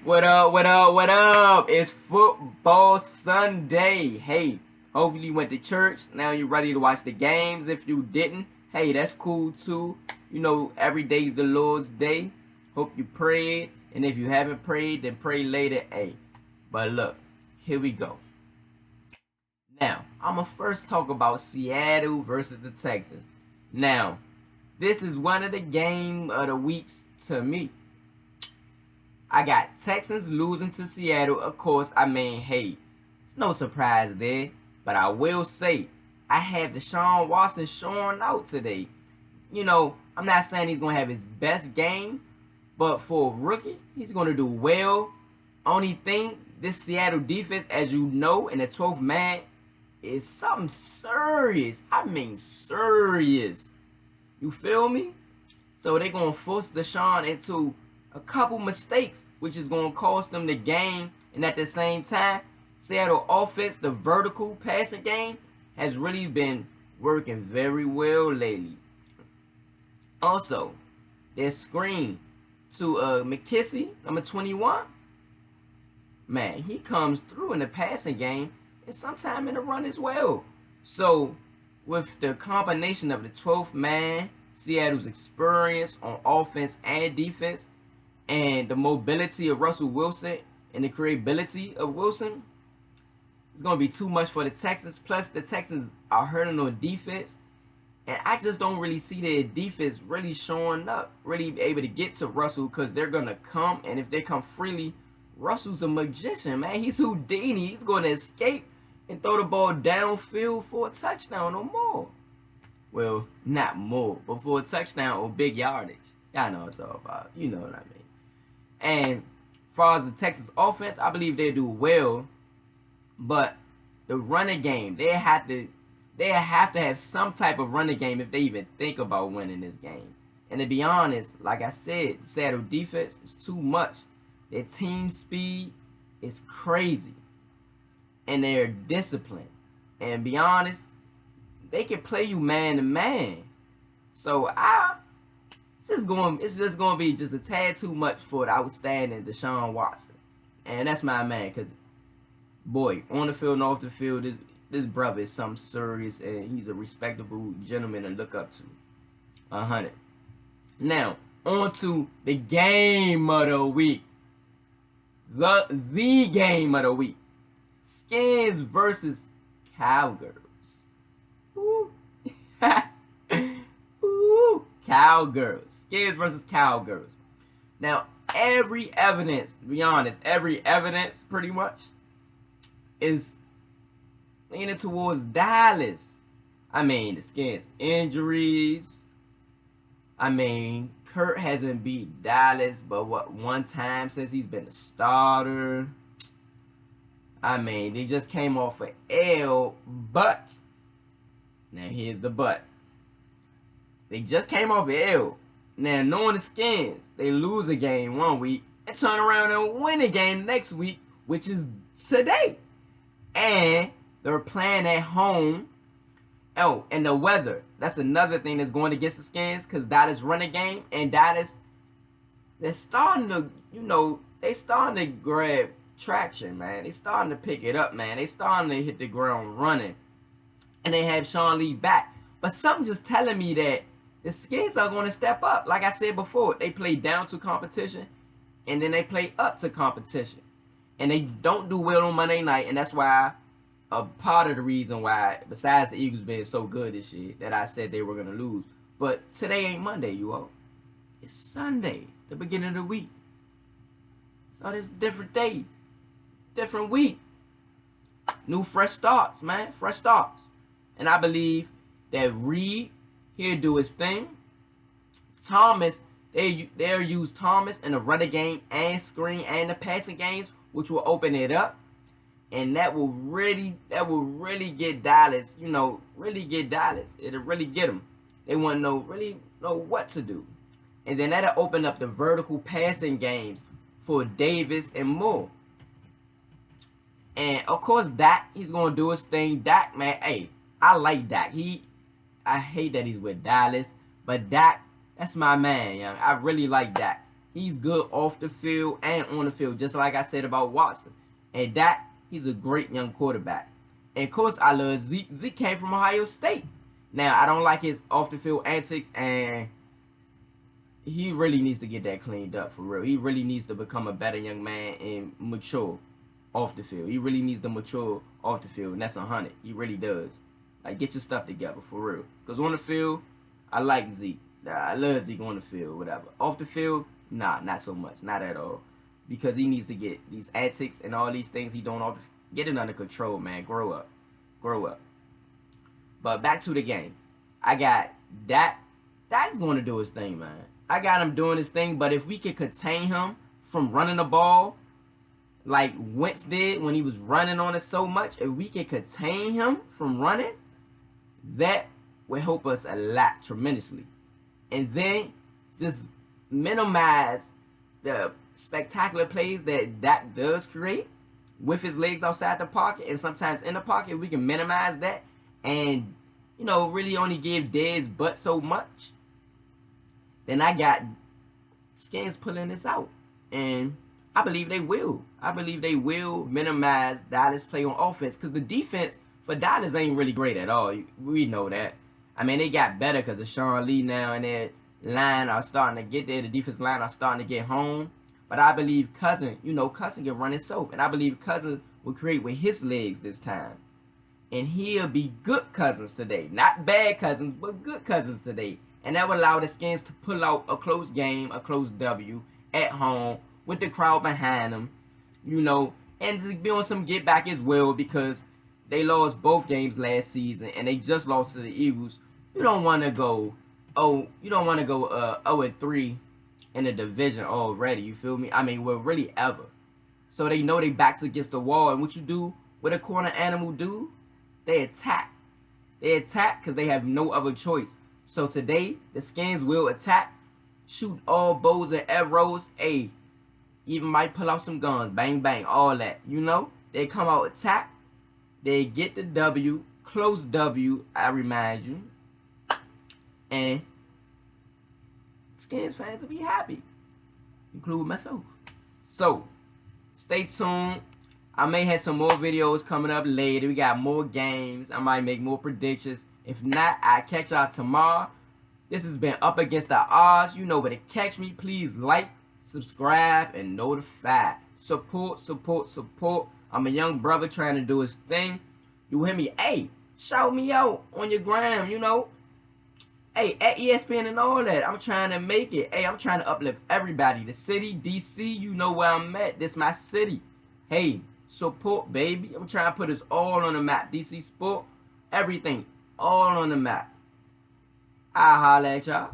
What up, what up, what up? It's football Sunday. Hey, hopefully you went to church. Now you're ready to watch the games. If you didn't, hey, that's cool too. You know, every day's the Lord's day. Hope you prayed. And if you haven't prayed, then pray later. Hey, but look, here we go. Now, I'm going to first talk about Seattle versus the Texans. Now, this is one of the game of the weeks to me. I got Texans losing to Seattle. Of course, I mean, hey, it's no surprise there. But I will say, I have Deshaun Watson showing out today. You know, I'm not saying he's going to have his best game, but for a rookie, he's going to do well. Only thing, this Seattle defense, as you know, in the 12th man, is something serious. I mean, serious. You feel me? So they're going to force Deshaun into a couple mistakes, which is going to cost them the game. And at the same time, Seattle offense, the vertical passing game, has really been working very well lately. Also, their screen to McKissick, number 21. Man, he comes through in the passing game and sometime in the run as well. So, with the combination of the 12th man, Seattle's experience on offense and defense, and the mobility of Russell Wilson and the creativity of Wilson, it's going to be too much for the Texans. Plus, the Texans are hurting on defense. And I just don't really see their defense really showing up, really able to get to Russell, because they're going to come. And if they come freely, Russell's a magician, man. He's Houdini. He's going to escape and throw the ball downfield for a touchdown or more. Well, not more, but for a touchdown or big yardage. Y'all know what it's all about. You know what I mean. And as far as the Texas offense, I believe they do well. But the running game, they have to have some type of running game if they even think about winning this game. And to be honest, like I said, the Seattle defense is too much. Their team speed is crazy. And they're disciplined. And be honest, they can play you man to man. So it's just gonna be just a tad too much for the outstanding Deshaun Watson. And that's my man, because boy, on the field and off the field, this brother is something serious, and he's a respectable gentleman to look up to. 100. Now, on to the game of the week. The game of the week. Skins versus Cowgirls. Ooh. Ooh. Cowgirls. Skins versus Cowgirls. Now, every evidence, to be honest, every evidence pretty much is leaning towards Dallas. I mean, the Skins injuries. I mean, Kurt hasn't beat Dallas but one time since he's been a starter. I mean, they just came off an L, but now here's the but. They just came off an L. Now, knowing the Skins, they lose a game one week and turn around and win a game next week, which is today. And they're playing at home. Oh, and the weather. That's another thing that's going against the Skins, because Dallas run a game, and Dallas, they're starting to, they starting to grab traction, man. They starting to pick it up, man. They starting to hit the ground running. And they have Sean Lee back. But something just telling me that the Skins are going to step up. Like I said before, they play down to competition, and then they play up to competition. And they don't do well on Monday night, and that's why a part of the reason why, besides the Eagles being so good this year, that I said they were going to lose. But today ain't Monday, you all. It's Sunday, the beginning of the week. So it's a different day, different week. New fresh starts, man, fresh starts. And I believe that Reed, he'll do his thing. Thomas, they'll use Thomas in the running game and screen and the passing games, which will open it up. And that will really get Dallas, really get Dallas. It'll really get them. They want to really know what to do. And then that'll open up the vertical passing games for Davis and Moore. And, of course, Dak, he's going to do his thing. Dak, man, hey, I like Dak. I hate that he's with Dallas. But Dak, that's my man. I really like Dak. He's good off the field and on the field, just like I said about Watson. And that, he's a great young quarterback. And of course, I love Zeke. Zeke came from Ohio State. Now, I don't like his off the field antics, and he really needs to get that cleaned up for real. He really needs to become a better young man and mature off the field. He really needs to mature off the field, and that's 100. He really does. Like, get your stuff together for real. Because on the field, I like Zeke. I love Zeke on the field, whatever. Off the field, nah, not so much. Not at all. Because he needs to get these antics and all these things he don't off the field. Get it under control, man. Grow up. Grow up. But back to the game. I got that. That's going to do his thing, man. I got him doing his thing. But if we could contain him from running the ball like Wentz did when he was running on us so much, if we could contain him from running, that would help us a lot tremendously. And then just minimize the spectacular plays that Dak does create with his legs outside the pocket and sometimes in the pocket. We can minimize that and, you know, really only give Dez but so much. Then I got Skins pulling this out. And I believe they will. I believe they will minimize Dallas' play on offense, because the defense for Dallas ain't really great at all. We know that. I mean, they got better because of Sean Lee now, and their line are starting to get there. The defense line are starting to get home. But I believe Cousins, you know, Cousins can run himself. And I believe Cousins will create with his legs this time. And he'll be good Cousins today. Not bad Cousins, but good Cousins today. And that will allow the Skins to pull out a close game, a close W at home with the crowd behind them, you know, and to be on some get back as well, because they lost both games last season and they just lost to the Eagles. You don't want to go 0-3 in the division already, you feel me? I mean, well, really ever. So they know they backs against the wall, and what you do, what a corner animal do, they attack. They attack because they have no other choice. So today, the Skins will attack, shoot all bows and arrows, even might pull out some guns, bang, bang, all that, you know? They come out attack, they get the W, close W, I remind you, and Skins fans will be happy, including myself. So, stay tuned. I may have some more videos coming up later. We got more games. I might make more predictions. If not, I'll catch y'all tomorrow. This has been Up Against the Odds. You know where to catch me. Please like, subscribe, and notify. Support, support, support. I'm a young brother trying to do his thing. You hear me? Hey, shout me out on your gram, you know. Hey, at ESPN and all that. I'm trying to make it. Hey, I'm trying to uplift everybody. The city, DC, you know where I'm at. This my city. Hey, support, baby. I'm trying to put us all on the map. DC Sport, everything, all on the map. I'll holler at y'all.